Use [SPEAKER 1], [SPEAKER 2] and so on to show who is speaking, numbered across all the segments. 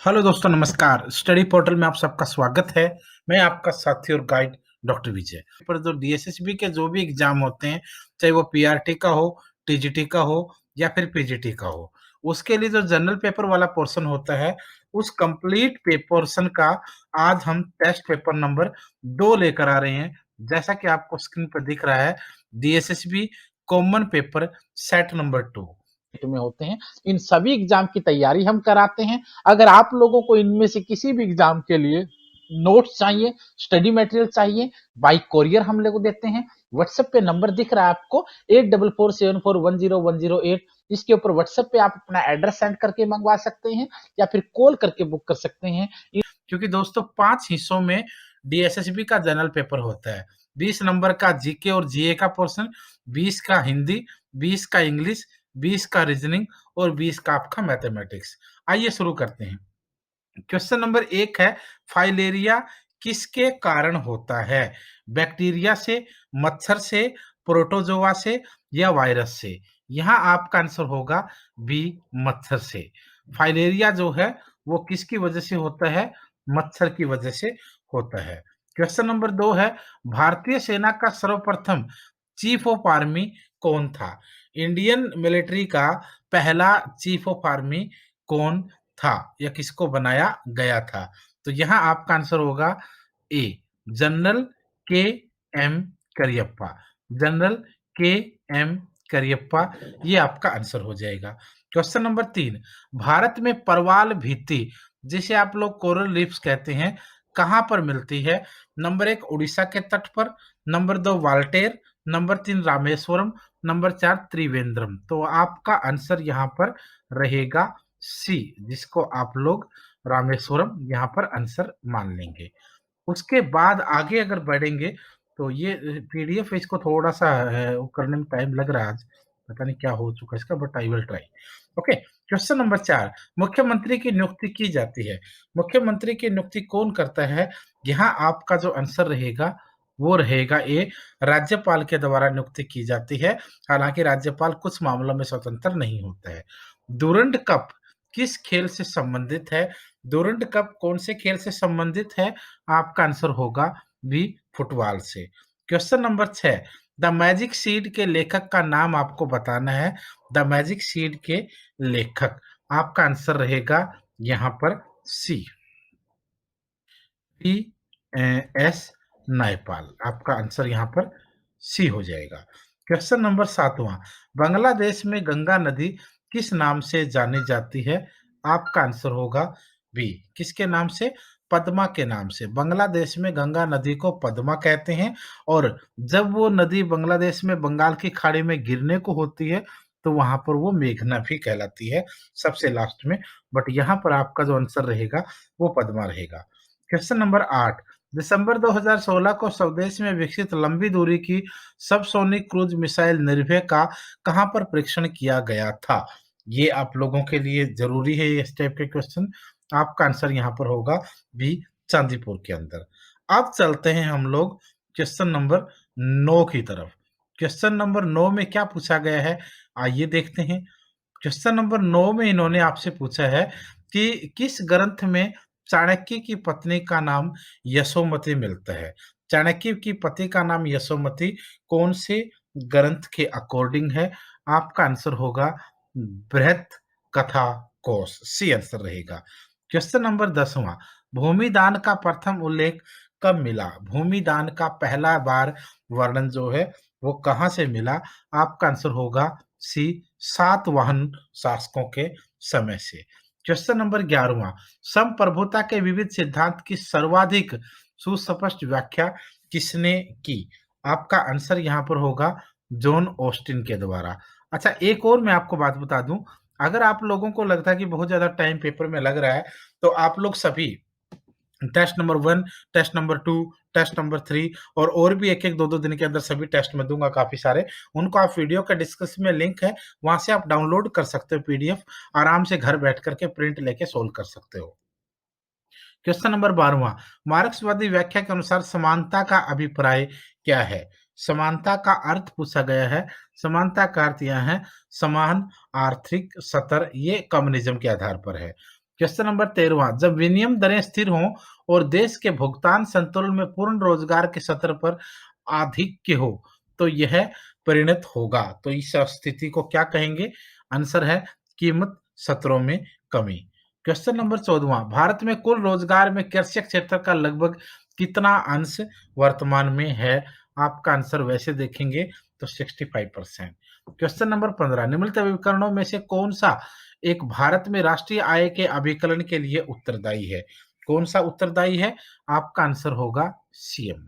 [SPEAKER 1] Hello दोस्तों, नमस्कार। Study portal में आप सबका स्वागत है। मैं आपका साथी और गाइड डॉक्टर विजय। पर जो डीएसएसबी के जो भी एग्जाम होते हैं, चाहे वो पीआरटी का हो, टीजीटी का हो या फिर पीजीटी का हो, उसके लिए जो जनरल पेपर वाला पोर्शन होता है, उस कंप्लीट पोर्शन का आज हम टेस्ट पेपर नंबर 2 लेकर आ रहे हैं। जैसा कि आपको स्क्रीन पर दिख रहा है, DSSB common paper set number 2
[SPEAKER 2] में होते हैं। इन सभी एग्जाम की तैयारी हम कराते हैं। अगर आप लोगों को इनमें से किसी भी एग्जाम के लिए नोट्स चाहिए, स्टडी मटेरियल चाहिए, बाई कोरियर हम लोग देते हैं। व्हाट्सएप पे नंबर दिख रहा है आपको 8447410108। इसके ऊपर व्हाट्सएप पे आप अपना एड्रेस सेंड करके मंगवा सकते हैं या फिर कॉल करके बुक कर सकते हैं।
[SPEAKER 1] क्योंकि दोस्तों 5 हिस्सों में डीएसएसबी का जनरल पेपर होता है। 20 नंबर का जीके और जीए का पोर्शन, 20 का हिंदी, 20 का इंग्लिश, 20 का रीजनिंग और 20 का आपका मैथमेटिक्स। आइए शुरू करते हैं। क्वेश्चन नंबर 1 है, फाइलेरिया किसके कारण होता है? बैक्टीरिया से, मच्छर से, प्रोटोजोआ से या वायरस से? यहाँ आपका आंसर होगा बी, मच्छर से। फाइलेरिया जो है वो किसकी वजह से होता है? मच्छर की वजह से होता है। क्वेश्चन नंबर 2 है, भारतीय सेना का सर्वप्रथम चीफ ऑफ आर्मी कौन था? इंडियन मिलिट्री का पहला चीफ ऑफ आर्मी कौन था या किसको बनाया गया था? तो यहाँ आपका आंसर होगा ए, जनरल के एम करियप्पा। जनरल के एम करियप्पा, ये आपका आंसर हो जाएगा। क्वेश्चन नंबर 3, भारत में परवाल भित्ति जिसे आप लोग कोरल रीफ्स कहते हैं, कहाँ पर मिलती है? नंबर 1 उड़ीसा के तट पर, number 2 Voltaire, number 3 Rameswaram, number 4 Trivandrum. तो आपका आंसर यहाँ पर रहेगा सी, जिसको आप लोग रामेश्वरम यहाँ पर आंसर मान लेंगे। उसके बाद आगे अगर बढ़ेंगे तो ये पीडीएफ है, इसको थोड़ा-सा वो करने में टाइम लग रहा है आज, पता नहीं क्या हो चुका है इसका, but I will try. Okay, question number 4, मुख्यमंत्री की नियुक्ति की जाती है। मुख्यमंत्री की नियुक्ति कौन करता है? यहाँ आपका जो आंसर रहेगा वो रहेगा ए, राज्यपाल के द्वारा नियुक्ति की जाती है। हालाँकि राज्यपाल कुछ मामलों में स्वतंत्र नहीं होता है। डूरंड कप किस खेल से संबंधित है? डूरंड कप कौन से खेल से संबंधित है? आपका आंसर होगा बी, फुटबॉल से। Question number 6, the magic seed के लेखक का नाम आपको बताना है। द मैजिक सीड के लेखक, आपका आंसर रहेगा यहाँ पर सी, पी एस नायपाल। आपका आंसर यहाँ पर सी हो जाएगा। क्वेश्चन नंबर 7वां, बांग्लादेश में गंगा नदी किस नाम से जानी जाती है? आपका आंसर होगा बी, किसके नाम से? पद्मा के नाम से। बांग्लादेश में गंगा नदी को पद्मा कहते हैं और जब वो नदी बांग्लादेश में बंगाल की खाड़ी में गिरने को होती है तो वहां पर वो मेघना भी कहलाती है सबसे लास्ट में। बट यहाँ पर आपका जो आंसर रहेगा वो पद्मा रहेगा। क्वेश्चन नंबर 8, दिसंबर 2016 को स्वदेश में विकसित लंबी दूरी की सबसोनिक क्रूज मिसाइल निर्भय का कहां पर परीक्षण किया गया था? ये आप लोगों के लिए जरूरी है, इस टाइप के क्वेश्चन। आपका आंसर यहाँ पर होगा बी, चांदीपुर के अंदर। अब चलते हैं हम लोग क्वेश्चन नंबर 9 की तरफ। क्वेश्चन नंबर 9 में क्या पूछा गया है, आइए देखते हैं। क्वेश्चन नंबर 9 में इन्होंने आपसे पूछा है कि किस ग्रंथ में चाणक्य की पत्नी का नाम यशोमती मिलता है? चाणक्य की पति का नाम यशोमती कौन से ग्रंथ के अकॉर्डिंग है? आपका आंसर होगा बृहत कथा कोश, सी आंसर रहेगा। क्वेश्चन नंबर 10वां, भूमिदान का प्रथम उल्लेख कब मिला? भूमिदान का पहला बार वर्णन जो है वो कहाँ से मिला? आपका आंसर होगा सी, सातवाहन शासकों के समय से। क्वेश्चन नंबर 11वां, संप्रभुता के विविध सिद्धांत की सर्वाधिक सुस्पष्ट व्याख्या किसने की? आपका आंसर यहाँ पर होगा जॉन ऑस्टिन के द्वारा। अच्छा, एक और मैं आपको बात बता दूं, अगर आप लोगों को लगता है कि बहुत ज्यादा टाइम पेपर में लग रहा है तो आप लोग सभी test number 1, test number 2, test number 3 और भी एक-एक 2-2 दिन के अंदर सभी टेस्ट मैं दूँगा काफ़ी सारे। उनको आप वीडियो का डिस्क्रिप्शन में लिंक है, वहाँ से आप डाउनलोड कर सकते हो पीडीएफ, आराम से घर बैठ कर के प्रिंट लेके सोल्व कर सकते हो। क्वेश्चन नंबर 12वां, मार्क्सवादी व्याख्या के अनुसार समानता का अभिप्राय क्या है? समानता का अर्थ पूछा गया है। समानता का अर्थ यह है समान, आर्थिक, सतर, ये कम्युनिज्म के आधार पर है। क्वेश्चन नंबर 13वां, जब विनिमय दरें स्थिर हों और देश के भुगतान संतुलन में पूर्ण रोजगार के स्तर पर आधिक्य हो, तो यह परिणत होगा। तो इस स्थिति को क्या कहेंगे? आंसर है कीमत सत्रों में कमी। क्वेश्चन नंबर 14वां, भारत में कुल रोजगार में कृषि क्षेत्र का लगभग कितना अंश वर्तमान में है? आपका आंसर वैसे देखेंगे तो 65%। क्वेश्चन नंबर 15, निम्नलिखित विकरणों में से कौन सा एक भारत में राष्ट्रीय आय के अभिकलन के लिए उत्तरदायी है? कौन सा उत्तरदायी है? आपका आंसर होगा सीएम।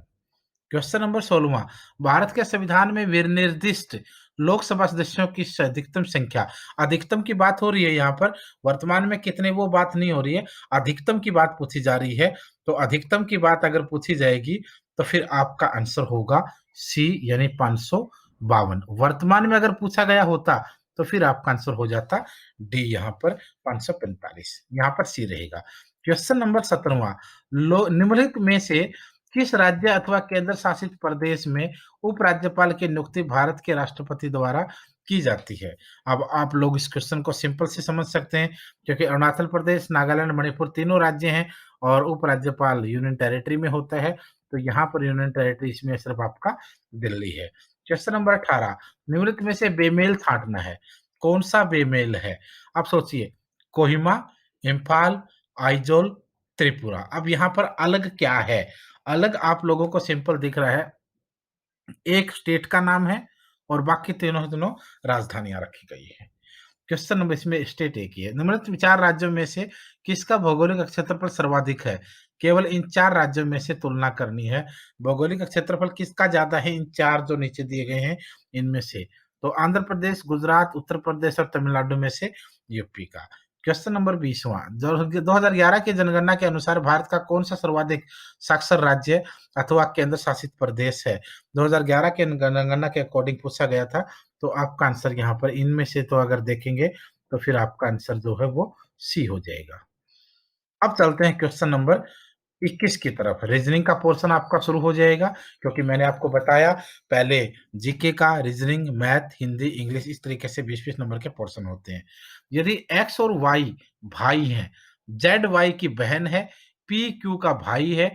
[SPEAKER 1] क्वेश्चन नंबर 16वां, भारत के संविधान में विनिर्दिष्ट लोकसभा सदस्यों की अधिकतम संख्या, अधिकतम की बात हो रही है यहाँ पर, वर्तमान में कितने वो बात नहीं हो रही है, अधिकतम की बात पूछी जा रही है। तो अधिकतम की बात अगर पूछी जाएगी तो फिर आपका आंसर होगा सी यानी 552। वर्तमान में अगर पूछा गया होता तो फिर आपका आंसर हो जाता डी यहाँ पर 545, यहाँ पर सी रहेगा। क्वेश्चन नंबर 17वां, निम्नलिखित में से किस राज्य अथवा केंद्र शासित प्रदेश में उपराज्यपाल की नियुक्ति भारत के राष्ट्रपति द्वारा की जाती है? अब आप लोग इस क्वेश्चन को सिंपल से समझ सकते हैं, क्योंकि अरुणाचल प्रदेश, नागालैंड, मणिपुर तीनों राज्य हैं और उपराज्यपाल यूनियन टेरिटरी में होता है। तो यहाँ पर यूनियन टेरिटरी इसमें सिर्फ आपका दिल्ली है। क्वेश्चन नंबर 18, निम्नलिखित में से बेमेल छांटना है, कौन सा बेमेल है? आप सोचिए, कोहिमा, इम्फाल, आइजोल, त्रिपुरा। अब यहाँ पर अलग क्या है? अलग आप लोगों को सिंपल दिख रहा है, एक स्टेट का नाम है और बाकी तीनों राजधानियां रखी गई है। क्वेश्चन नंबर, इसमें स्टेट एक ही है। निम्नलिखित 4 राज्यों में से किसका भौगोलिक क्षेत्रफल सर्वाधिक है? केवल इन 4 राज्यों में से तुलना करनी है। भौगोलिक क्षेत्रफल किसका ज्यादा है इन 4 जो नीचे दिए गए हैं इनमें से? तो आंध्र प्रदेश, गुजरात, उत्तर प्रदेश और तमिलनाडु में से यूपी का। क्वेश्चन नंबर 20वां, 2011 की जनगणना के अनुसार भारत का कौन सा सर्वाधिक साक्षर राज्य अथवा केंद्र शासित प्रदेश है? 2011 के जनगणना के अकॉर्डिंग पूछा गया था। तो आपका आंसर यहाँ पर इनमें से तो अगर देखेंगे तो फिर आपका आंसर जो है वो सी हो जाएगा। अब चलते हैं क्वेश्चन नंबर 21 की तरफ। रीजनिंग का पोर्शन आपका शुरू हो जाएगा, क्योंकि मैंने आपको बताया पहले जीके का, रीजनिंग, मैथ, हिंदी, इंग्लिश, इस तरीके से 20-20 नंबर के पोर्शन होते हैं। यदि एक्स और वाई भाई हैं, जेड वाई की बहन है, पी क्यू का भाई है,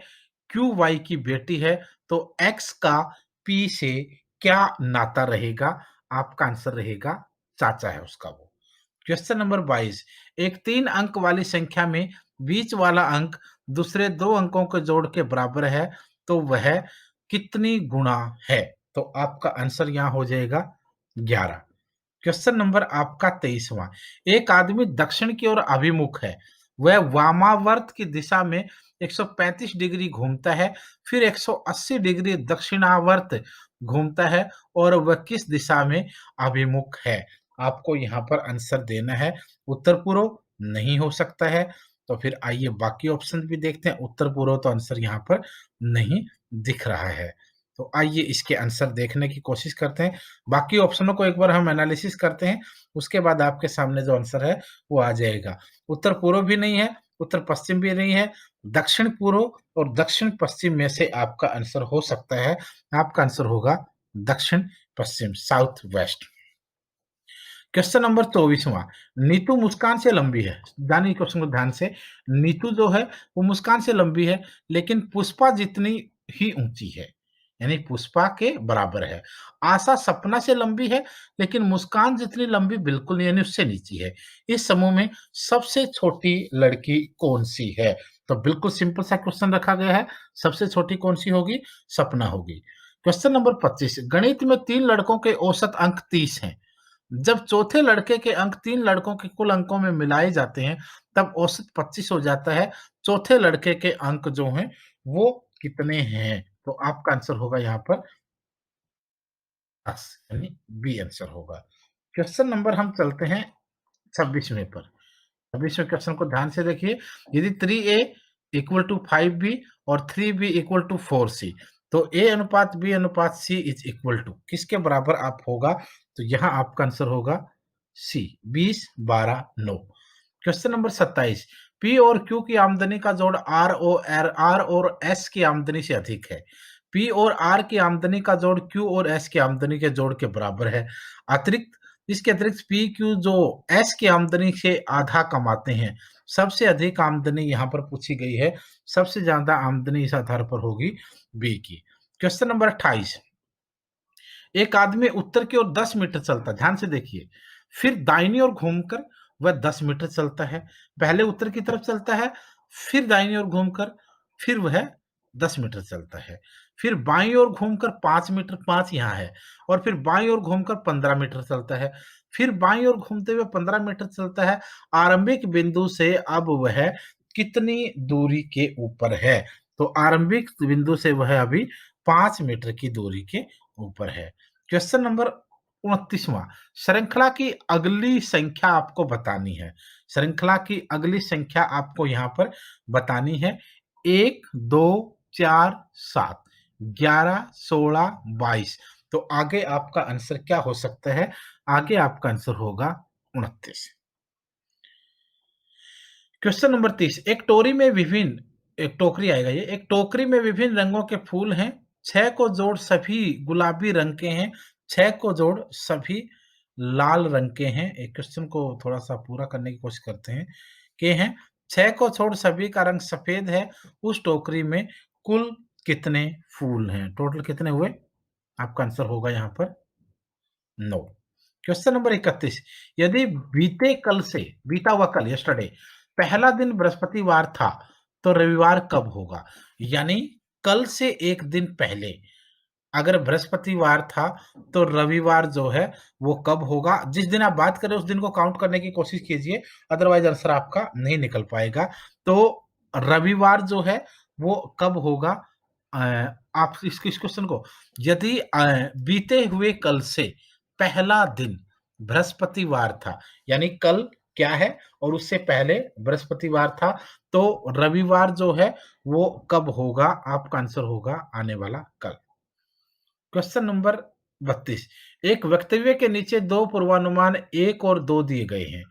[SPEAKER 1] क्यू वाई की बेटी है, तो एक्स का पी से क्या नाता रहेगा? आपका आंसर रहेगा चाचा है उसका वो। क्वेश्चन नंबर 22, एक 3 अंक वाली संख्या में बीच वाला अंक दूसरे 2 अंकों के जोड़ के बराबर है, तो वह कितनी गुणा है? तो आपका आंसर यहाँ हो जाएगा 11। क्वेश्चन नंबर आपका 23वां, एक आदमी दक्षिण की ओर अभिमुख है, वह वामावर्त की दिशा में 135 डिग्री घूमता है, फिर 180 डिग्री दक्षिणावर्त घूमता है और वह किस दिशा में अभिमुख है? आपको यहाँ पर आंसर देना है। उत्तर पूर्व नहीं हो सकता है, तो फिर आइए बाकी ऑप्शन भी देखते हैं। उत्तर पूर्व तो आंसर यहाँ पर नहीं दिख रहा है, तो आइए इसके आंसर देखने की कोशिश करते हैं। बाकी ऑप्शनों को एक बार हम एनालिसिस करते हैं, उसके बाद आपके सामने जो आंसर है वो आ जाएगा। उत्तर पूर्व भी नहीं है, उत्तर पश्चिम भी नहीं है, दक्षिण पूर्व और दक्षिण पश्चिम में से आपका आंसर हो सकता है। आपका आंसर होगा दक्षिण पश्चिम, साउथ वेस्ट। क्वेश्चन नंबर 24वां, नीतू मुस्कान से लंबी है। जानिए क्वेश्चन को ध्यान से। नीतू जो है वो मुस्कान से लंबी है, लेकिन पुष्पा जितनी ही ऊंची है, यानी पुष्पा के बराबर है। आशा सपना से लंबी है, लेकिन मुस्कान जितनी लंबी बिल्कुल नहीं, यानी उससे नीची है। इस समूह में सबसे छोटी लड़की कौन सी है? तो बिल्कुल सिंपल सा क्वेश्चन रखा गया है, सबसे छोटी कौन सी होगी? सपना होगी। क्वेश्चन नंबर 25, गणित में 3 लड़कों के औसत अंक 30 हैं। जब चौथे लड़के के अंक 3 लड़कों के कुल अंकों में मिलाए जाते हैं, तब औसत 25 हो जाता है। चौथे लड़के के अंक जो हैं, वो कितने हैं? तो आपका आंसर होगा यहाँ पर 10, यानी बी आंसर होगा। क्वेश्चन नंबर हम चलते हैं 26वें पर। 26वें क्वेश्चन को ध्यान से देखिए। यदि 3a इक्वल टू 5b और 3b इक्वल टू 4c, तो a अनुपात b अनुपात c इज इक्वल टू किसके बराबर आप होगा? तो यहाँ आपका आंसर होगा सी, 20, 12, 9। क्वेश्चन नंबर 27, P और Q की आमदनी का जोड़ R और S की आमदनी से अधिक है। P और R की आमदनी का जोड़ Q और S की आमदनी के जोड़ के बराबर है। इसके अतिरिक्त P, Q जो S की आमदनी से आधा कमाते हैं, सबसे अधिक आमदनी यहाँ पर पूछी गई है, सबसे ज़्यादा आमदनी इस आधार पर होगी बी की। क्वेश्चन नंबर 28, एक आदमी उत्तर की ओर 10 मीटर चलता है, ध्यान से देखिए, फिर दाहिनी ओर घूमकर वह 10 मीटर चलता है। पहले उत्तर की तरफ चलता है, फिर दाहिनी ओर घूमकर फिर वह 10 मीटर चलता है। फिर बाईं ओर घूमकर 5 मीटर, 5 यहाँ है, और फिर बाईं ओर घूमकर 15 मीटर चलता है। फिर बाईं ओर घूमते हुए 15 मीटर चलता है। आरंभिक बिंदु से अब वह कितनी दूरी के ऊपर है? तो आरंभिक बिंदु से वह अभी 5 मीटर की दूरी के ऊपर है। क्वेश्चन नंबर 29वां, श्रृंखला की अगली संख्या आपको बतानी है। श्रृंखला की अगली संख्या आपको यहाँ पर बतानी है। 1, 2, 4, 7, 11, 16, 22। तो आगे आपका आंसर क्या हो सकता है? आगे आपका आंसर होगा 29। क्वेश्चन नंबर 30, एक टोकरी आएगा ये, एक टोकरी में विभिन्न रंगों के फूल हैं, 6 को जोड़ सभी गुलाबी रंग के हैं, 6 को जोड़ सभी लाल रंग के हैं। एक क्वेश्चन को थोड़ा-सा पूरा करने की कोशिश करते हैं, के हैं, 6 को छोड़ सभी का रंग सफ़ेद है, उस टोकरी में कुल कितने फूल हैं? टोटल कितने हुए? आपका आंसर होगा यहाँ पर 9। क्वेश्चन नंबर 31, यदि बीता हुआ कल यस्टरडे पहला दिन बृहस्पतिवार था, तो रविवार कब होगा? यानी कल से एक दिन पहले अगर बृहस्पतिवार था, तो रविवार जो है वो कब होगा? जिस दिन आप बात कर रहे हो उस दिन को काउंट करने की कोशिश कीजिए, अदरवाइज़ आंसर आपका नहीं निकल पाएगा। तो रविवार जो है वो कब होगा? अ, आप इस क्वेश्चन को, यदि बीते हुए कल से पहला दिन बृहस्पतिवार था, यानी कल क्या है और उससे पहले बृहस्पतिवार था, तो रविवार जो है वो कब होगा? आपका आंसर होगा आने वाला कल। क्वेश्चन नंबर 32, एक वक्तव्य के नीचे 2 पूर्वानुमान 1 और 2 दिए गए हैं।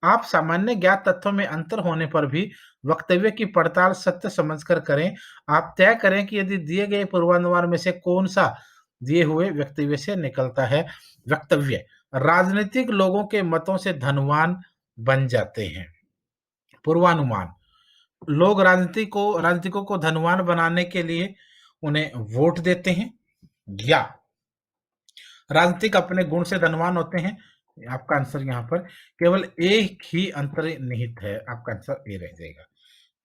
[SPEAKER 1] आप सामान्य ज्ञात तथ्यों में अंतर होने पर भी वक्तव्य की पड़ताल सत्य समझकर करें। आप तय करें कि यदि दिए गए पूर्वानुमान में से कौन-सा दिए हुए वक्तव्य से निकलता है। वक्तव्य, राजनीतिक लोगों के मतों से धनवान बन जाते हैं। पूर्वानुमान, लोग राजनीतिकों को धनवान बनाने के लिए उन्हें वोट देते हैं, या राजनीतिक अपने गुण से धनवान होते हैं। आपका आंसर यहाँ पर केवल एक ही अंतर्निहित है, आपका आंसर ए रह जाएगा।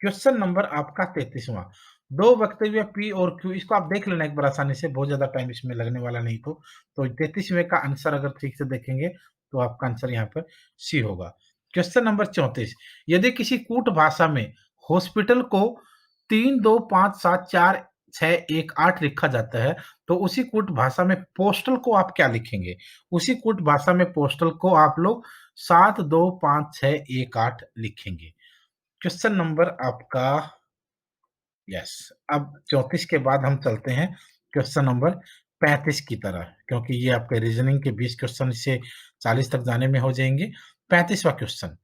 [SPEAKER 1] क्वेश्चन नंबर आपका 33वां, 2 वक्तव्य पी और क्यू, इसको आप देख लेना एक बार आसानी से, बहुत ज़्यादा टाइम इसमें लगने वाला नहीं। तो 33वें का आंसर अगर ठीक से देखेंगे तो आपका आंसर यहाँ पर सी होगा। क्वेश्चन नंबर 34, यदि किसी कूट भाषा में हॉस्पिटल को 3, 2, 5, 7, 4, 6, 1, 8 लिखा जाता है, तो उसी कूट भाषा में पोस्टल को आप क्या लिखेंगे? उसी कूट भाषा में पोस्टल को आप लोग 7, 2, 5, 6, 1, 8 लिखेंगे। क्वेश्चन नंबर आपका, यस, अब 34 के बाद हम चलते हैं क्वेश्चन नंबर 35 की तरह, क्योंकि ये आपके रीजनिंग के 20 क्वेश्चन से 40 तक जाने में हो जाएंगे। 35वां क्वेश्चन,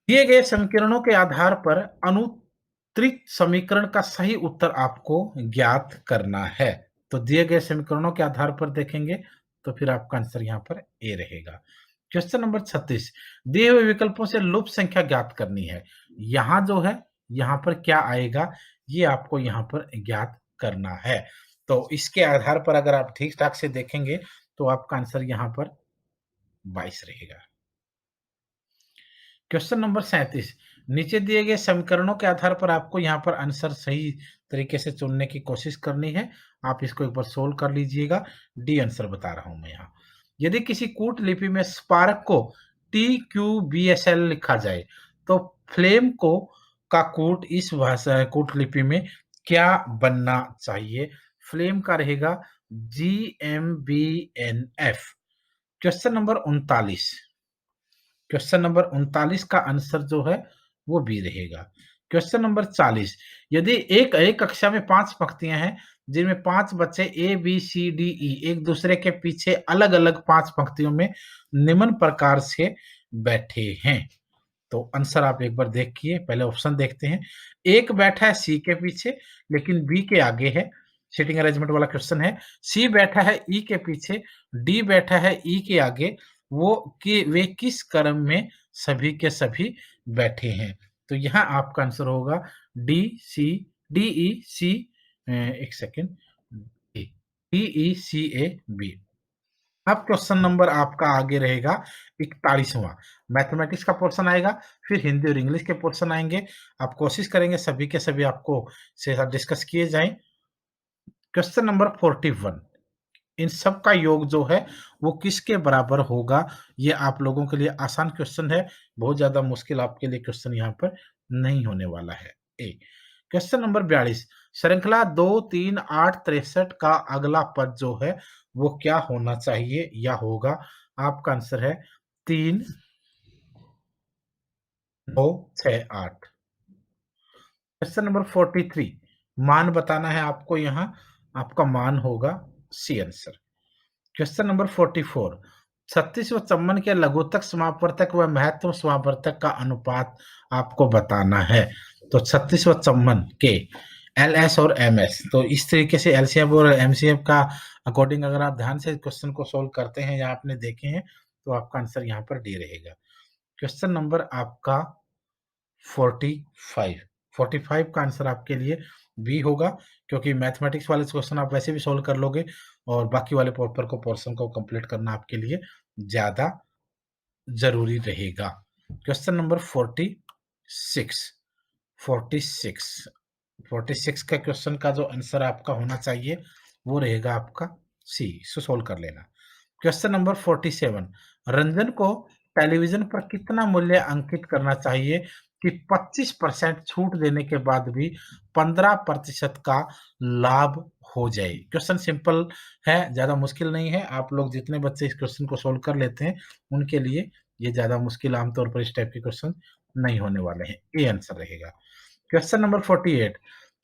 [SPEAKER 1] दिए गए समीकरणों के आधार पर अनुत्तरित समीकरण का सही उत्तर आपको ज्ञात करना है। तो दिए गए समीकरणों के आधार पर देखेंगे तो फिर आपका आंसर यहाँ पर ए रहेगा। क्वेश्चन नंबर 36, दिए हुए विकल्पों से लुप्त संख्या ज्ञात करनी है। यहाँ जो है, यहाँ पर क्या आएगा ये आपको यहाँ पर ज्ञात करना है। तो इसके आधार पर अगर आप ठीक ठाक से देखेंगे तो आपका आंसर यहाँ पर 22 रहेगा। क्वेश्चन नंबर 37, नीचे दिए गए समीकरणों के आधार पर आपको यहाँ पर आंसर सही तरीके से चुनने की कोशिश करनी है। आप इसको एक बार सोल्व कर लीजिएगा। डी आंसर बता रहा हूं मैं यहाँ। यदि किसी कूट लिपि में स्पार्क को TQBSL लिखा जाए, तो फ्लेम को का कूट इस भाषा कूट लिपि में क्या बनना चाहिए? फ्लेम का रहेगा GMBNF। Question number 39, question number 39 का आंसर जो है वो बी रहेगा। क्वेश्चन नंबर 40, यदि एक कक्षा में 5 पंक्तियां हैं जिनमें 5 बच्चे ए बी सी डी ई एक दूसरे के पीछे अलग-अलग 5 पंक्तियों में निम्न प्रकार से बैठे हैं। तो आंसर आप एक बार देखिए, पहले ऑप्शन देखते हैं। एक बैठा है सी के पीछे लेकिन बी के आगे है, सीटिंग अरेंजमेंट वाला क्वेश्चन है। सी बैठा है ई के पीछे, डी बैठा है ई के आगे, वे किस क्रम में सभी के सभी बैठे हैं। तो यहाँ आपका आंसर होगा D C D E C एक second D E C A B. अब क्वेश्चन नंबर आपका आगे रहेगा 41वां। मैथमेटिक्स का पोर्शन आएगा, फिर हिंदी और इंग्लिश के पोर्शन आएंगे। आप कोशिश करेंगे सभी के सभी आपको से साथ डिस्कस किए जाएं। क्वेश्चन नंबर 41, इन सब का योग जो है वो किसके बराबर होगा? ये आप लोगों के लिए आसान क्वेश्चन है, बहुत ज्यादा मुश्किल आपके लिए क्वेश्चन यहाँ पर नहीं होने वाला है। ए क्वेश्चन नंबर 42, श्रृंखला 2 3 8 63 का अगला पद जो है वो क्या होना चाहिए या होगा? आपका आंसर है 3 9 6 8। क्वेश्चन नंबर 43, मान बताना है आपको, यहाँ आपका मान होगा सी आंसर। क्वेश्चन नंबर 44, 36 व चौवन के लघुत्तक समापवर्तक व महत्व समापवर्तक का अनुपात आपको बताना है। तो 36 व चौवन के एलएस और एमएस, तो इस तरीके से एलसीएम और एमसीएम का अकॉर्डिंग अगर आप ध्यान से क्वेश्चन को सोल्व करते हैं या आपने देखे हैं तो आपका आंसर यहाँ पर डी रहेगा। क्वेश्चन नंबर आपका 45, 45 का आंसर आपके लिए बी होगा, क्योंकि मैथमेटिक्स वाले क्वेश्चन आप वैसे भी सोल्व कर लोगे और बाकी वाले पेपर को पोर्शन को कंप्लीट करना आपके लिए ज्यादा जरूरी रहेगा। क्वेश्चन नंबर 46, 46, 46 का क्वेश्चन का जो आंसर आपका होना चाहिए वो रहेगा आपका सी, इसको सोल्व कर लेना। क्वेश्चन नंबर 47, रंजन को टेलीविजन पर कितना मूल्य अंकित करना चाहिए कि 25% छूट देने के बाद भी 15% का लाभ हो जाए? क्वेश्चन सिंपल है, ज्यादा मुश्किल नहीं है। आप लोग जितने बच्चे इस क्वेश्चन को सोल्व कर लेते हैं उनके लिए ये ज्यादा मुश्किल आमतौर पर इस टाइप के क्वेश्चन नहीं होने वाले हैं। ए आंसर रहेगा। क्वेश्चन नंबर 48,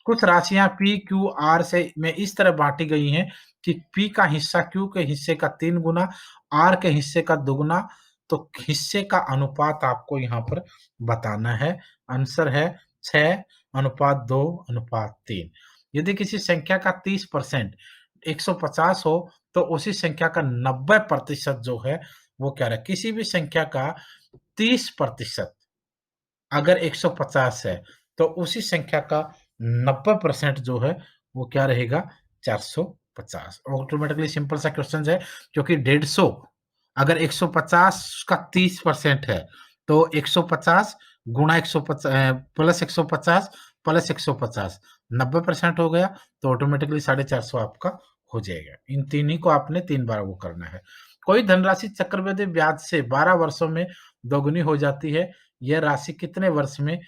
[SPEAKER 1] कुछ राशियां पी क्यू आर से में इस तरह बांटी गई हैं कि पी का हिस्सा क्यू के हिस्से का 3 गुना, आर के हिस्से का दुगुना, तो हिस्से का अनुपात आपको यहाँ पर बताना है। आंसर है 6:2:3। यदि किसी संख्या का 30% 150 हो तो उसी संख्या का 90% जो है वो क्या रहे? किसी भी संख्या का 30% अगर 150 है तो उसी संख्या का 90% जो है वो क्या रहेगा? 450। ऑटोमेटिकली सिंपल सा क्वेश्चन है, क्योंकि 150 अगर 150 का 30% है तो 150 गुणा 150 प्लस 150 प्लस 150 90% हो गया, तो ऑटोमेटिकली 450 आपका हो जाएगा। इन तीन ही को आपने 3 बार वो करना है। कोई धनराशि चक्रवृद्धि ब्याज से 12 वर्षों में दोगुनी हो जाती है, यह राशि कितने वर्ष में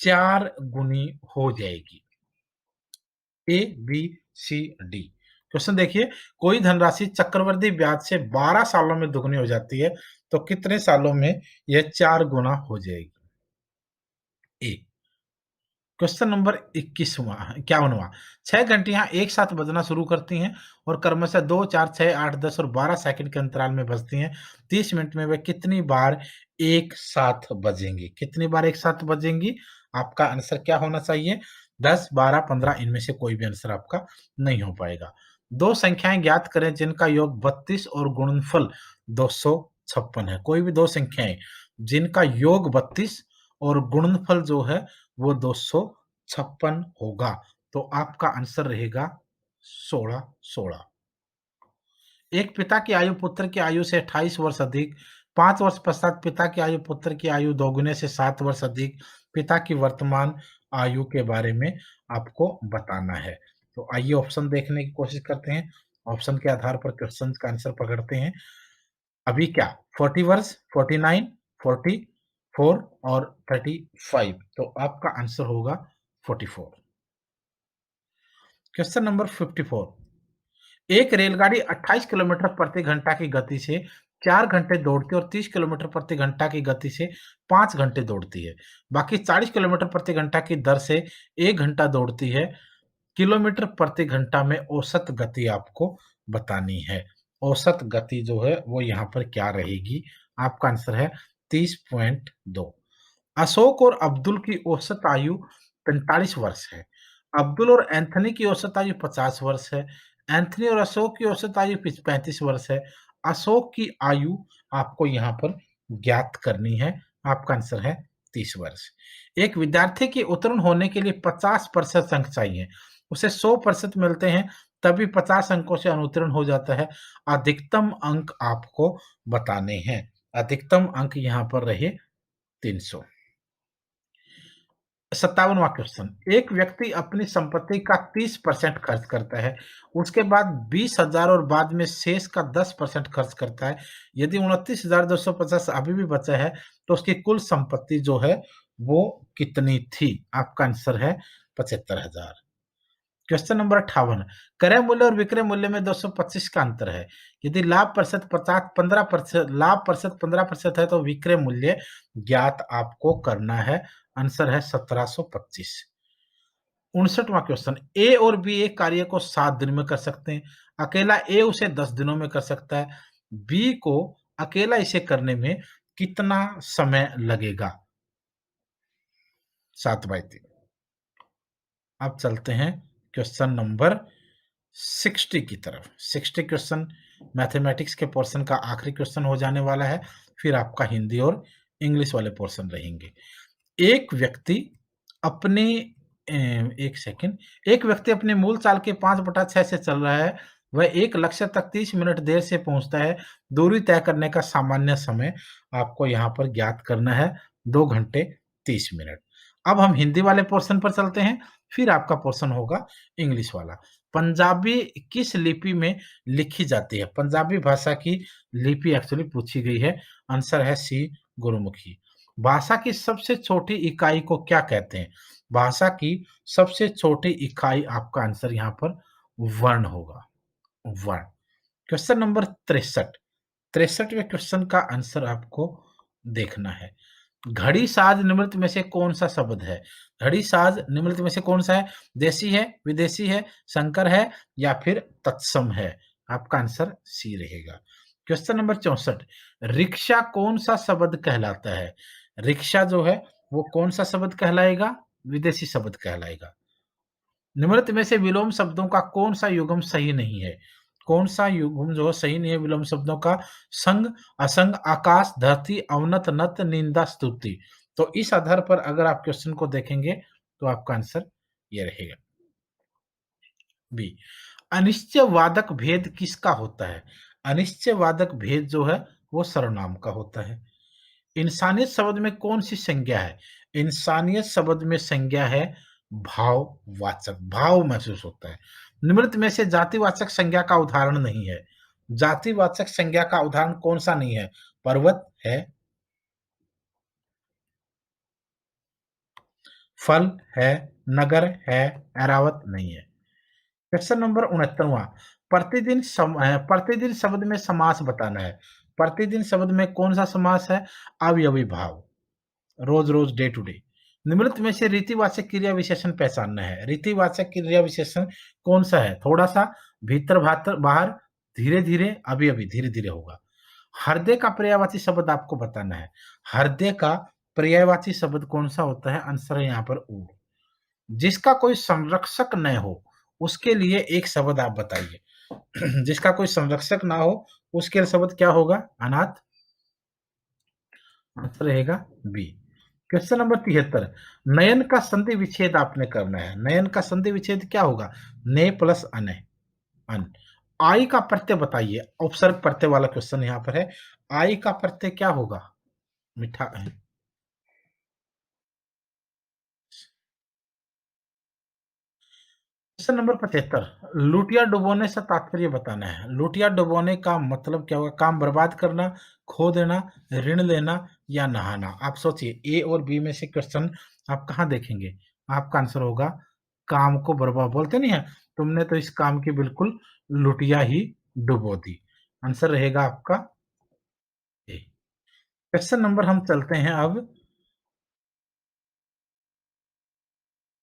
[SPEAKER 1] 4 गुनी हो जाएगी? A B C D. Question देखिए, कोई धनराशि चक्रवृद्धि ब्याज से 12 सालों में दुगनी हो जाती है तो कितने सालों में यह 4 गुना हो जाएगी? ए। क्वेश्चन नंबर 51वां 6 घंटियां एक साथ बजना शुरू करती हैं और क्रमशः 2 4 6 8 10 और 12 सेकंड के अंतराल में बजती हैं। 30 मिनट में वे कितनी बार एक साथ बजेंगी? कितनी बार एक साथ बजेंगी? आपका आंसर क्या होना चाहिए? 10 12 15, इनमें से कोई भी आंसर आपका नहीं हो पाएगा। दो संख्याएं ज्ञात करें जिनका योग 32 और गुणनफल 256 है। कोई भी दो संख्याएं जिनका योग 32 और गुणनफल जो है वो 256 होगा, तो आपका आंसर रहेगा 16 16। एक पिता की आयु पुत्र की आयु से 28 वर्ष अधिक, 5 वर्ष पश्चात पिता की आयु पुत्र की आयु दोगुने से 7 वर्ष अधिक, पिता की वर्तमान आयु के बारे में आपको बताना है। तो आइए ऑप्शन देखने की कोशिश करते हैं। ऑप्शन के आधार पर क्वेश्चन का आंसर पकड़ते हैं। अभी क्या 40 वर्ष, 49, 44 और 35, तो आपका आंसर होगा 44। क्वेश्चन नंबर 54, एक रेलगाड़ी 28 किलोमीटर प्रति घंटा की गति से 4 घंटे दौड़ती है और 30 किलोमीटर प्रति घंटा की गति से 5 घंटे दौड़ती है। बाकी 40 किलोमीटर प्रति घंटा की दर से 1 घंटा दौड़ती है। किलोमीटर प्रति घंटा में औसत गति आपको बतानी है। औसत गति जो है वो यहाँ पर क्या रहेगी? आपका आंसर है 30.2। अशोक और अब्दुल की औसत आयु 45 वर्ष है। अब्दुल और एंथनी की औसत आयु 50 वर्ष है। एंथनी और अशोक की औसत आयु 35 वर्ष है। अशोक की आयु आपको यहाँ पर ज्ञात करनी है। आपका आंसर है 30 वर्ष। एक विद्यार्थी की उत्तीर्ण होने के लिए 50% अंक चाहिए। उसे 100% मिलते हैं, तभी 50 अंकों से अनुत्तीर्ण हो जाता है। अधिकतम अंक आपको बताने हैं। अधिकतम अंक यहाँ पर रहे 300। 57वां क्वेश्चन, एक व्यक्ति अपनी संपत्ति का 30% खर्च करता है, उसके बाद 20,000 और बाद में शेष का 10% खर्च करता है। यदि 29,250 अभी भी बचा है, तो उसकी कुल संपत्ति जो है, वो कितनी थी? आपका आंसर है 75,000। क्वेश्चन नंबर 58, क्रय मूल्य और विक्रय मूल्य में 225 का अंतर है। यदि लाभ प्रतिशत 15% लाभ प्रतिशत 15% है, तो विक्रय मूल्य ज्ञात आपको करना है। आंसर है 1725। 59वां क्वेश्चन, ए और बी एक कार्य को 7 दिन में कर सकते हैं। अकेला ए उसे 10 दिनों में कर सकता है। बी को अकेला इसे करने में कितना समय लगेगा? 7/3। अब चलते हैं क्वेश्चन नंबर 60 की तरफ। 60 क्वेश्चन मैथमेटिक्स के पोर्शन का आखिरी क्वेश्चन हो जाने वाला है, फिर आपका हिंदी और इंग्लिश वाले पोर्शन रहेंगे। एक व्यक्ति अपने एक सेकंड, एक व्यक्ति अपने मूल चाल के 5/6 से चल रहा है। वह एक लक्ष्य तक 30 मिनट देर से पहुंचता है। दूरी तय करने का सामान्य समय आपको यहाँ पर ज्ञात करना है, 2 घंटे 30 मिनट। अब हम हिंदी वाले पोर्शन पर चलते हैं, फिर आपका पोर्शन होगा इंग्लिश वाला। पंजाबी किस लिपि में लिखी जाती है? पंजाबी भाषा की लिपि एक्चुअली पूछी गई है। आंसर है सी, गुरुमुखी। भाषा की सबसे छोटी इकाई को क्या कहते हैं? भाषा की सबसे छोटी इकाई, आपका आंसर यहाँ पर वर्ण होगा, वर्ण। Question number 63। 63वें क्वेश्चन का आंसर आपको देखना है। घड़ी साज निम्नलिखित में से कौन सा शब्द है? घड़ी साज निम्नलिखित में से कौन सा है? देसी है, विदेशी है, संकर है या फिर तत्सम है? आपका आंसर सी रहेगा। क्वेश्चन नंबर 64, रिक्शा कौन सा शब्द कहलाता है? रिक्शा जो है वो कौन सा शब्द कहलाएगा? विदेशी शब्द कहलाएगा। निम्नलिखित में से विलोम शब्दों का कौन सा युग्म सही नहीं है? कौन सा युग्म जो सही नहीं है विलोम शब्दों का? संग, असंग, आकाश, धरती, अवनत, नत, निंदा, स्तुति। तो इस आधार पर अगर आप क्वेश्चन को देखेंगे तो आपका आंसर ये रहेगा। बी, अनिश्चयवादक भेद किसका होता है? अनिश्चयवादक भेद जो है वो सर्वनाम का होता है। इंसानियत शब्द में कौन सी संज्ञा है? इंसानियत शब्द में संज्ञा है भाववाचक, भाव महसूस होता है। निम्नलिखित में से जातिवाचक संज्ञा का उदाहरण नहीं है। जातिवाचक संज्ञा का उदाहरण कौन सा नहीं है? पर्वत है, फल है, नगर है, ऐरावत नहीं है। क्वेश्चन नंबर 69वां, प्रतिदिन शब्द में समास बताना है। प्रतिदिन शब्द में कौन सा समास है? अवयवी भाव, रोज रोज, डे टू डे। निम्नलिखित में से रीतिवाचक क्रिया विशेषण पहचानना है। रीतिवाचक क्रिया विशेषण कौन सा है? थोड़ा सा, भीतर भातर बाहर, धीरे धीरे, अभी अभी, धीरे धीरे होगा। हृदय का पर्यायवाची शब्द आपको बताना है। हृदय का पर्यायवाची शब्द कौन सा होता है? आंसर है यहाँ पर ऊर। जिसका कोई संरक्षक न हो उसके लिए एक शब्द आप बताइए। जिसका कोई संरक्षक ना हो उसके लिए शब्द क्या होगा? अनाथ। आंसर रहेगा बी। क्वेश्चन नंबर 73, नयन का संधि विच्छेद आपने करना है। नयन का संधि विच्छेद क्या होगा? ने प्लस अने, अन। आई का प्रत्यय बताइए। उपसर्ग प्रत्यय वाला क्वेश्चन यहाँ पर है। आई का प्रत्यय क्या होगा? मिठा है। क्वेश्चन नंबर 75, लुटिया डुबोने से तात्पर्य बताना है। लुटिया डुबोने का मतलब क्या होगा? काम बर्बाद करना, खो देना, ऋण लेना या नहाना। आप सोचिए, ए और बी में से क्वेश्चन आप कहाँ देखेंगे? आपका आंसर होगा काम को बर्बाद। बोलते नहीं है, तुमने तो इस काम की बिल्कुल लुटिया ही डुबो दी। आंसर रहेगा आपका ए। क्वेश्चन नंबर हम चलते हैं अब,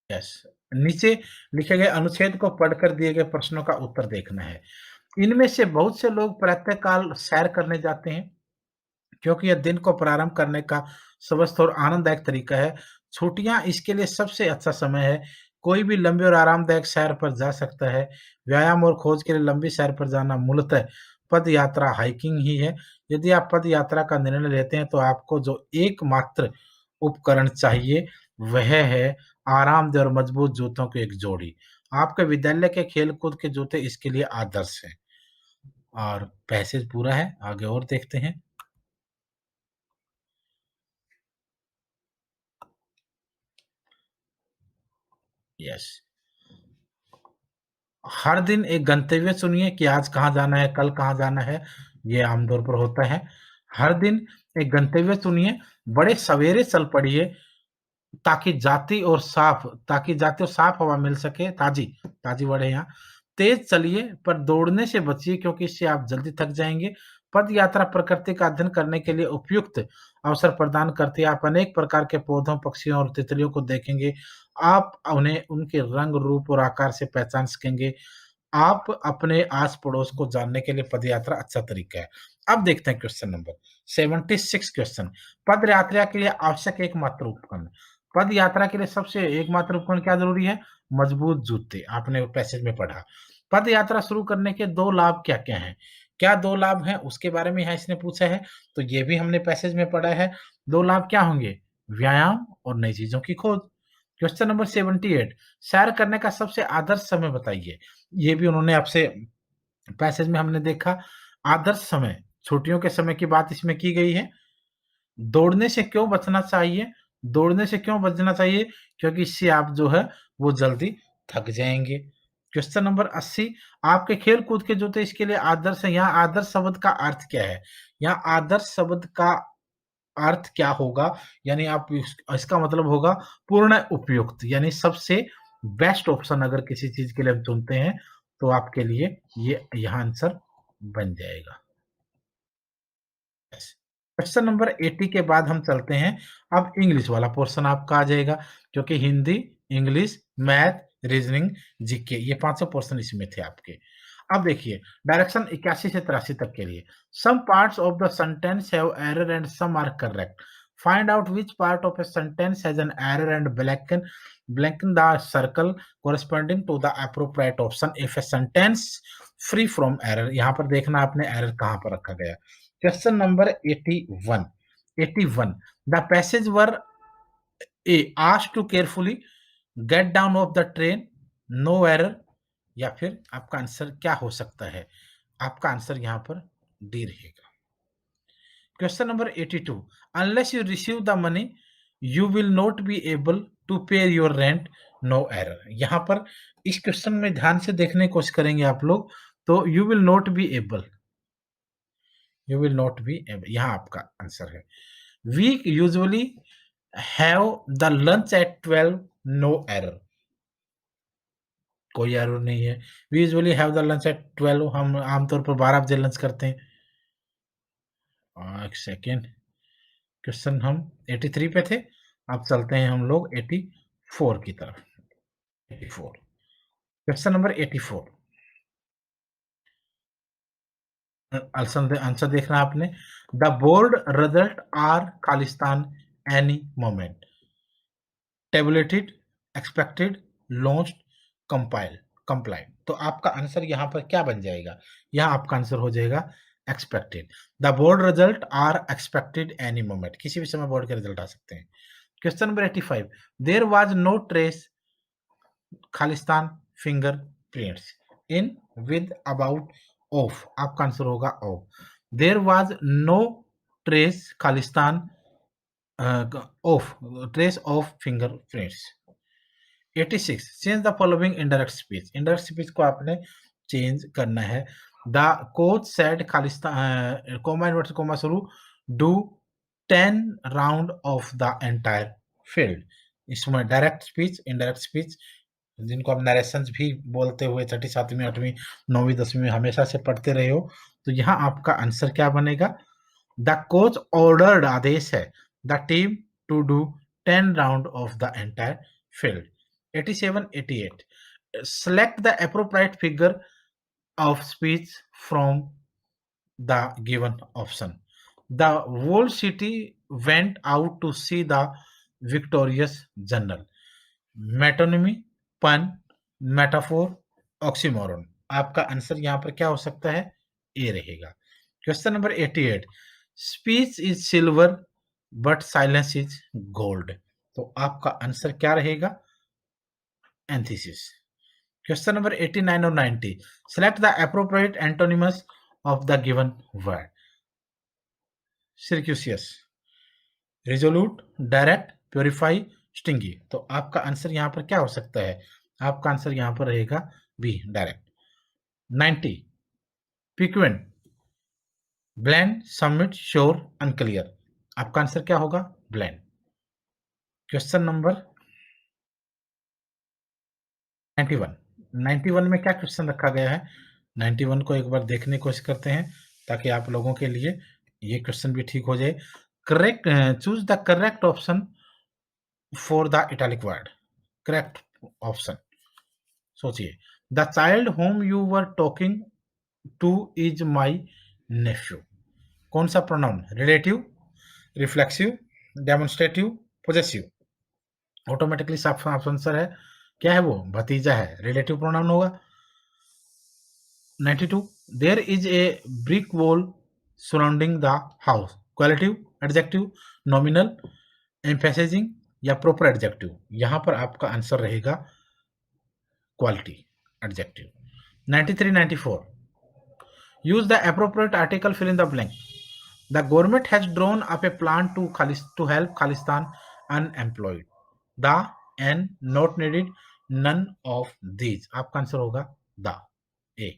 [SPEAKER 1] यस, नीचे लिखे गए अनुच्छेद को पढ़कर दिए गए प्रश्नों का उत्तर देखना है। इनमें से बहुत से लोग प्रातःकाल सैर करने जाते हैं क्योंकि यह दिन को प्रारंभ करने का स्वस्थ और आनंददायक तरीका है। छुट्टियां इसके लिए सबसे अच्छा समय है। कोई भी लंबी और आरामदायक सैर पर जा सकता है। व्यायाम और खोज के लिए लंबी सैर पर जाना मूलतः पद यात्रा, हाइकिंग ही है। यदि आप पद यात्रा का निर्णय लेते हैं तो आपको जो एकमात्र उपकरण चाहिए, वह है आरामदेह और मजबूत जूतों की एक जोड़ी। आपके विद्यालय के खेल-कूद के जूते इसके लिए आदर्श हैं। और पैसेज पूरा है, आगे और देखते हैं। यस। हर दिन एक गंतव्य चुनिए कि आज कहाँ जाना है, कल कहाँ जाना है, ये आमतौर पर होता है। हर दिन एक गंतव्य चुनिए, बड़े सवेरे चल पड़िए ताकि जाते और साफ हवा मिल सके, ताज़ी वर्ड है यहाँ। तेज़ चलिए पर दौड़ने से बचिए क्योंकि इससे आप जल्दी थक जाएँगे। पद यात्रा प्रकृति का अध्ययन करने के लिए उपयुक्त अवसर प्रदान करती है। आप अनेक प्रकार के पौधों, पक्षियों और तितलियों को देखेंगे। आप उन्हें उनके रंग, रूप और आकार से पहचान सकेंगे। आप अपने आस-पड़ोस को जानने के लिए पदयात्रा अच्छा तरीका है। अब देखते हैं क्वेश्चन नंबर 76 क्वेश्चन। पद यात्रा के लिए आवश्यक एकमात्र उपकरण। पद यात्रा के लिए सबसे एकमात्र उपकरण क्या ज़रूरी है? मजबूत जूते, आपने पैसेज में पढ़ा। पद यात्रा शुरू करने के 2 लाभ क्या-क्या हैं? क्या 2 लाभ हैं उसके बारे में यहाँ इसने पूछा है, तो ये भी हमने पैसेज में पढ़ा है। 2 लाभ क्या होंगे? व्यायाम और नई चीज़ों की खोज। क्वेश्चन नंबर 78 सैर करने का सबसे आदर्श समय बताइए। ये भी उन्होंने आपसे पैसेज में हमने देखा। आदर्श समय, छुट्टियों के समय की बात इसमें की गई है। दौड़ने से क्यों बचना चाहिए? दौड़ने से क्यों बचना चाहिए? क्योंकि इससे आप जो है वो जल्दी थक जाएँगे। क्वेश्चन नंबर 80 आपके खेल-कूद के जूते इसके लिए आदर्श हैं। यहाँ आदर्श शब्द का अर्थ क्या है? यहाँ आदर्श शब्द का अर्थ क्या होगा? यानी आप इसका मतलब होगा पूर्ण उपयुक्त, यानी सबसे बेस्ट ऑप्शन अगर किसी चीज़ के लिए हम चुनते हैं, तो आपके लिए ये यहाँ आंसर बन जाएगा। यस। क्वेश्चन नंबर 80 के बाद हम चलते हैं, अब इंग्लिश वाला पोर्शन आपका आ जाएगा, क्योंकि Hindi, English, math, reasoning, GK ये पाँचों पोर्शन इसमें थे आपके। अब देखिए, डायरेक्शन 81 से 83 तक के लिए, some parts of the sentence have error and some are correct. Find out which part of a sentence has an error and blanken the circle corresponding to the appropriate option if a sentence free from error। यहाँ पर देखना आपने error कहाँ पर रखा गया। Question number 81 81 the passage were a asked to carefully get down off the train, no error, या फिर आपका आंसर क्या हो सकता है? आपका आंसर यहाँ पर डी रहेगा। Question number 82 unless you receive the money you will not be able to pay your rent, no error. यहाँ पर इस क्वेश्चन में ध्यान से देखने की कोशिश करेंगे आप लोग, तो you will not be able, you will not be able यहाँ आपका आंसर है। We usually have the lunch at 12, no error, कोई एरर नहीं है। We usually have the lunch at 12, हम आमतौर पर 12 बजे लंच करते हैं। एक सेकेंड, क्वेश्चन हम 83 पे थे, अब चलते हैं हम लोग 84 की तरफ। 84 क्वेश्चन नंबर 84 आंसर देखना आपने। द बोर्ड रिजल्ट आर खालिस्तान any moment, tabulated, expected, launched, compile complied. तो आपका आंसर यहाँ पर क्या बन जाएगा? यहाँ आपका आंसर हो जाएगा expected. The board result are expected any moment, किसी भी समय बोर्ड के रिजल्ट आ सकते हैं। Question number 85 there was no trace खालिस्तान fingerprints in with about of, आपका आंसर होगा of. There was no trace खालिस्तान of, trace of fingerprints. 86 change the following indirect speech, indirect speech को आपने change करना है। The coach said खालिस्तान comma inverted comma शुरू do 10 round of the entire field. इसमें direct speech, indirect speech, जिनको आप नरेशंस भी बोलते हुए छठी, 7वीं, 8वीं, 9वीं, 10वीं में हमेशा से पढ़ते रहे हो, तो यहाँ आपका आंसर क्या बनेगा? द कोच ऑर्डर्ड, आदेश है, the team to do 10 round of the entire field. 87 88 select the appropriate figure of speech from the given option। the whole city went out to see the victorious general। Metonymy, पन, metaphor, oxymoron. आपका answer यहाँ पर क्या हो सकता है? ए रहेगा। Question number 88 speech is silver but silence is gold. तो आपका आंसर क्या रहेगा? एंथिसिस। क्वेश्चन नंबर 89 और 90, select the appropriate antonyms of the given word. Circuitous, resolute, direct, purify, stingy. तो आपका आंसर यहाँ पर क्या हो सकता है? आपका आंसर यहाँ पर रहेगा B, direct. 90, piquant, bland, submit, sure, unclear. आपका आंसर क्या होगा? ब्लैंड। क्वेश्चन नंबर 91, 91 में क्या क्वेश्चन रखा गया है? 91 को एक बार देखने की कोशिश करते हैं ताकि आप लोगों के लिए ये क्वेश्चन भी ठीक हो जाए। Correct, choose the correct option for the italic word. Correct option सोचिए। The child whom you were talking to is my nephew. कौन सा pronoun? Relative, reflexive, demonstrative, possessive. Automatically साफ आंसर है क्या है? वो भतीजा है, रिलेटिव प्रोनाउन होगा। 92, there is a brick wall surrounding the house. Qualitative, adjective, nominal, emphasising या प्रॉपर एडजेक्टिव। यहां पर आपका आंसर रहेगा quality, adjective. 93, 94, use the appropriate article, fill in the blank. The government has drawn up a plan to help Khalistan unemployed. The and not needed, none of these. आपका answer होगा the, A.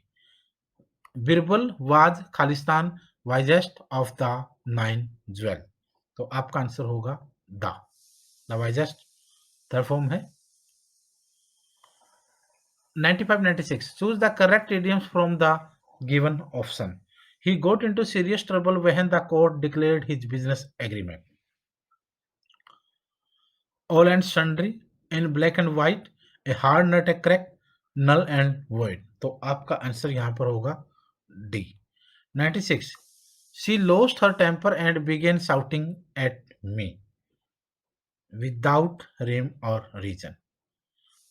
[SPEAKER 1] Birbal was Khalistan wisest of the 9 jewel. तो आपका answer होगा the wisest, third form है। 95, 96, choose the correct idioms from the given option. He got into serious trouble when the court declared his business agreement. All and sundry, in black and white, a hard nut a crack, null and void. तो आपका answer यहाँ पर होगा D. 96, she lost her temper and began shouting at me without rhyme or reason.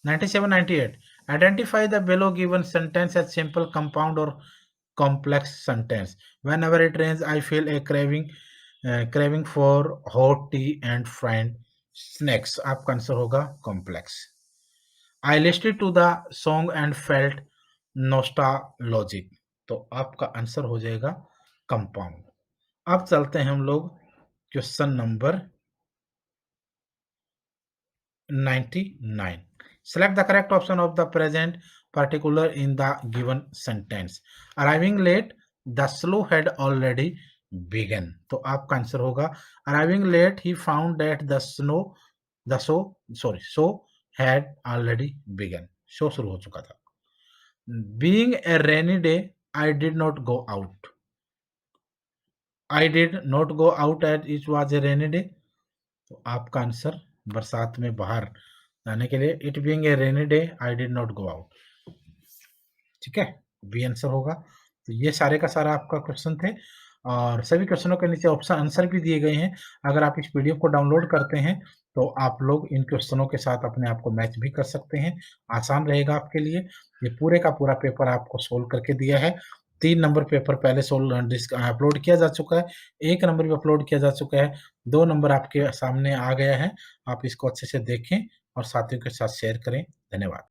[SPEAKER 1] 97, 98, identify the below given sentence as simple, compound or complex sentence. Whenever it rains, I feel a craving for hot tea and fried snacks. आपका answer होगा complex. I listened to the song and felt nostalgic. तो आपका answer हो जाएगा compound. अब चलते हैं हम लोग question number 99. Select the correct option of the present particular in the given sentence. Arriving late, the slow had already begun. तो आपका आंसर होगा arriving late, he found that show had already begun. Show शुरू हो चुका था। Being a rainy day, I did not go out. I did not go out as it was a rainy day. तो आपका answer बरसात में बाहर जाने के लिए, it being a rainy day I did not go out. ठीक है, बी आंसर होगा। तो ये सारे का सारा आपका क्वेश्चन थे और सभी क्वेश्चनों के नीचे ऑप्शन आंसर भी दिए गए हैं। अगर आप इस पीडीएफ को डाउनलोड करते हैं तो आप लोग इन क्वेश्चनों के साथ अपने आप को मैच भी कर सकते हैं, आसान रहेगा आपके लिए। ये पूरे का पूरा पेपर आपको सोल्व करके दिया है। 3 नंबर पेपर पहले अपलोड किया जा चुका है, 1 नंबर भी अपलोड किया जा चुका है, 2 नंबर आपके सामने आ गया है। आप इसको अच्छे से देखें और साथियों के साथ शेयर करें। धन्यवाद।